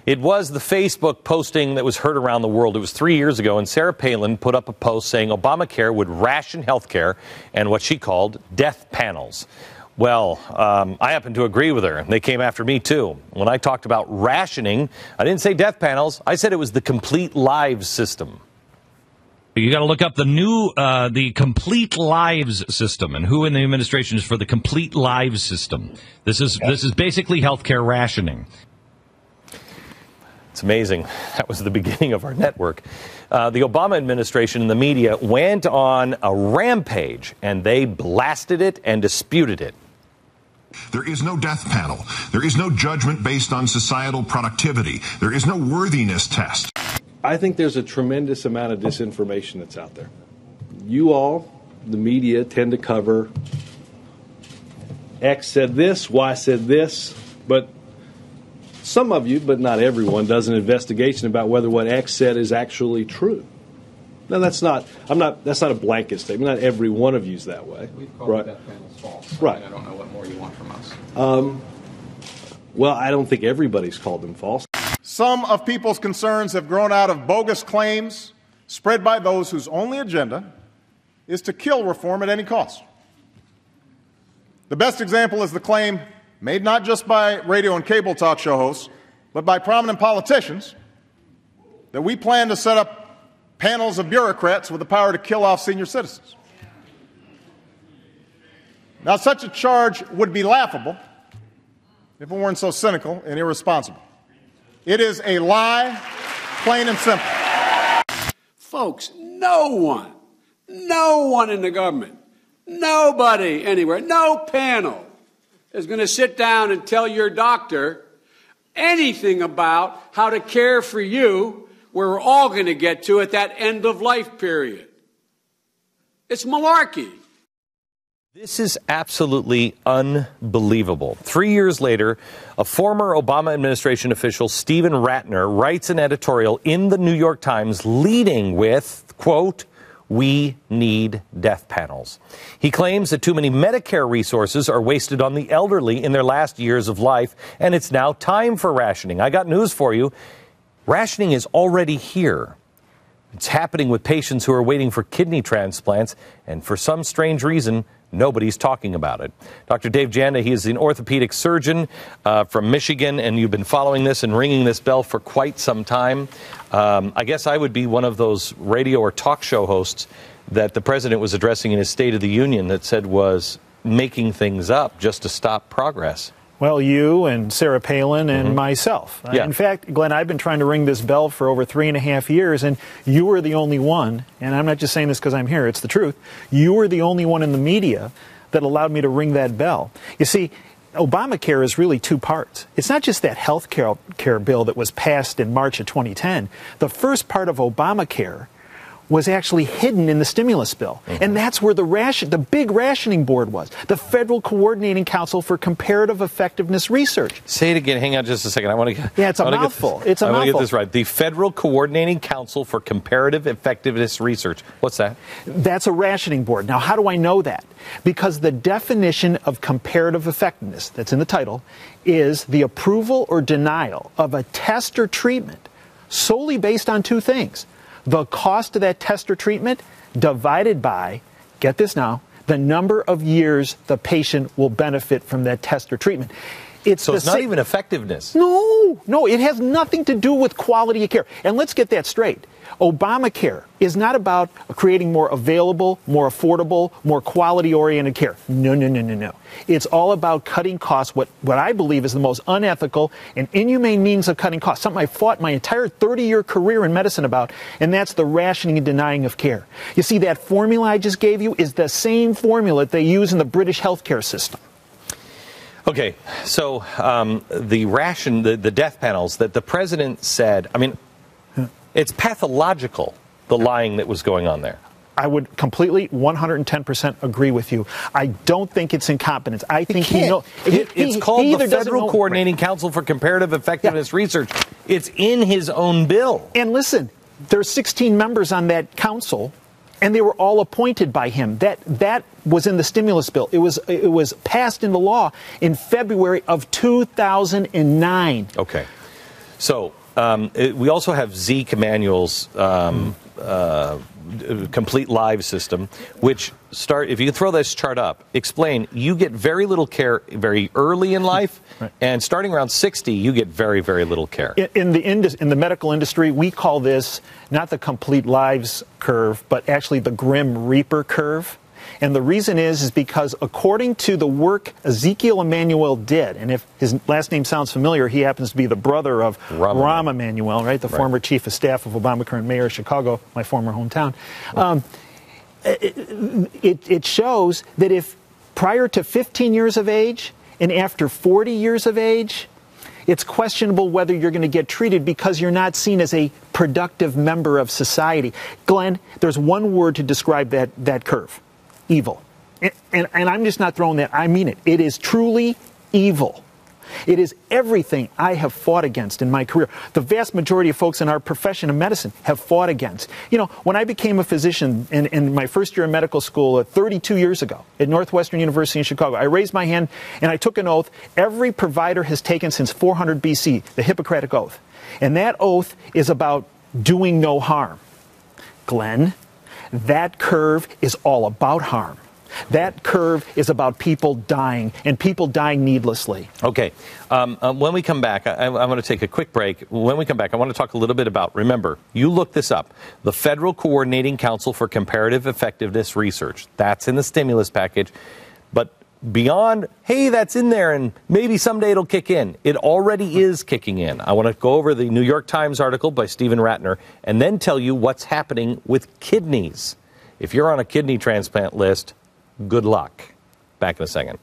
It was the Facebook posting that was heard around the world. It was 3 years ago, and Sarah Palin put up a post saying Obamacare would ration health care and what she called death panels. Well, I happen to agree with her. They came after me, too. When I talked about rationing, I didn't say death panels. I said it was the Complete Lives system. You got to look up the new, the Complete Lives system, and who in the administration is for the Complete Lives system. This is basically healthcare rationing. It's amazing. That was the beginning of our network. The Obama administration and the media went on a rampage, and they blasted it and disputed it. There is no death panel. There is no judgment based on societal productivity. There is no worthiness test. I think there's a tremendous amount of disinformation that's out there. You all, the media, tend to cover X said this, Y said this, but some of you, but not everyone, does an investigation about whether what X said is actually true. Now, that's not a blanket statement. Not every one of you is that way. We've called right? Death panels false. Right. I don't know what more you want from us. Well, I don't think everybody's called them false. Some of people's concerns have grown out of bogus claims spread by those whose only agenda is to kill reform at any cost. The best example is the claim made not just by radio and cable talk show hosts, but by prominent politicians, that we plan to set up panels of bureaucrats with the power to kill off senior citizens. Now, such a charge would be laughable if it weren't so cynical and irresponsible. It is a lie, plain and simple. Folks, no one in the government, nobody anywhere, no panel is going to sit down and tell your doctor anything about how to care for you, where we're all going to get to at that end of life period. It's malarkey. This is absolutely unbelievable. 3 years later, a former Obama administration official, Stephen Ratner, writes an editorial in the New York Times leading with, quote, "We need death panels." He claims that too many Medicare resources are wasted on the elderly in their last years of life, and it's now time for rationing. I got news for you. Rationing is already here. It's happening with patients who are waiting for kidney transplants, and for some strange reason, nobody's talking about it. Dr. Dave Janda, he is an orthopedic surgeon from Michigan, and you've been following this and ringing this bell for quite some time. I guess I would be one of those radio or talk show hosts that the president was addressing in his State of the Union that said was making things up just to stop progress. Well, you and Sarah Palin and myself. Yeah. In fact, Glenn, I've been trying to ring this bell for over 3.5 years, and you were the only one, and I'm not just saying this because I'm here, it's the truth. You were the only one in the media that allowed me to ring that bell. You see, Obamacare is really two parts. It's not just that health care bill that was passed in March of 2010. The first part of Obamacare was actually hidden in the stimulus bill. And that's where the big rationing board was, the Federal Coordinating Council for Comparative Effectiveness Research. Say it again. Hang on just a second. I want to. Yeah, it's a mouthful. I want to get this right. The Federal Coordinating Council for Comparative Effectiveness Research. What's that? That's a rationing board. Now, how do I know that? Because the definition of comparative effectiveness, that's in the title, is the approval or denial of a test or treatment solely based on two things: the cost of that test or treatment divided by, get this now, the number of years the patient will benefit from that test or treatment. So it's not even effectiveness. No, it has nothing to do with quality of care. And let's get that straight. Obamacare is not about creating more available, more affordable, more quality-oriented care. No. It's all about cutting costs, what I believe is the most unethical and inhumane means of cutting costs, something I fought my entire 30-year career in medicine about, and that's the rationing and denying of care. You see, that formula I just gave you is the same formula that they use in the British healthcare system. Okay, so the death panels that the president said, I mean, it's pathological, the lying that was going on there. I would completely 110% agree with you. I don't think it's incompetence. I think it's called the Federal Coordinating Council for Comparative Effectiveness Research. It's in his own bill. And listen, there's 16 members on that council, and they were all appointed by him. That was in the stimulus bill. It was passed into law in February of 2009. Okay. So we also have Zeke Emanuel's complete live system, which if you throw this chart up, explain, you get very little care very early in life, right, and starting around 60, you get very, very little care. In the medical industry, we call this not the complete lives curve, but actually the Grim Reaper curve. And the reason is because according to the work Ezekiel Emanuel did, and if his last name sounds familiar, he happens to be the brother of Rahm Emanuel, right, the former chief of staff of Obama, current mayor of Chicago, my former hometown. It shows that if prior to 15 years of age and after 40 years of age, it's questionable whether you're going to get treated because you're not seen as a productive member of society. Glenn, there's one word to describe that curve. Evil. And I'm just not throwing that. I mean it. It is truly evil. It is everything I have fought against in my career. The vast majority of folks in our profession of medicine have fought against. You know, when I became a physician in my first year of medical school 32 years ago at Northwestern University in Chicago, I raised my hand and I took an oath every provider has taken since 400 BC, the Hippocratic Oath. And that oath is about doing no harm. Glenn, that curve is all about harm. That curve is about people dying, and people dying needlessly. Okay. When we come back, I'm going to take a quick break. When we come back, I want to talk a little bit about, remember, you look this up, the Federal Coordinating Council for Comparative Effectiveness Research. That's in the stimulus package. But beyond, hey, that's in there, and maybe someday it'll kick in. It already is kicking in. I want to go over the New York Times article by Stephen Ratner and then tell you what's happening with kidneys. If you're on a kidney transplant list, good luck. Back in a second.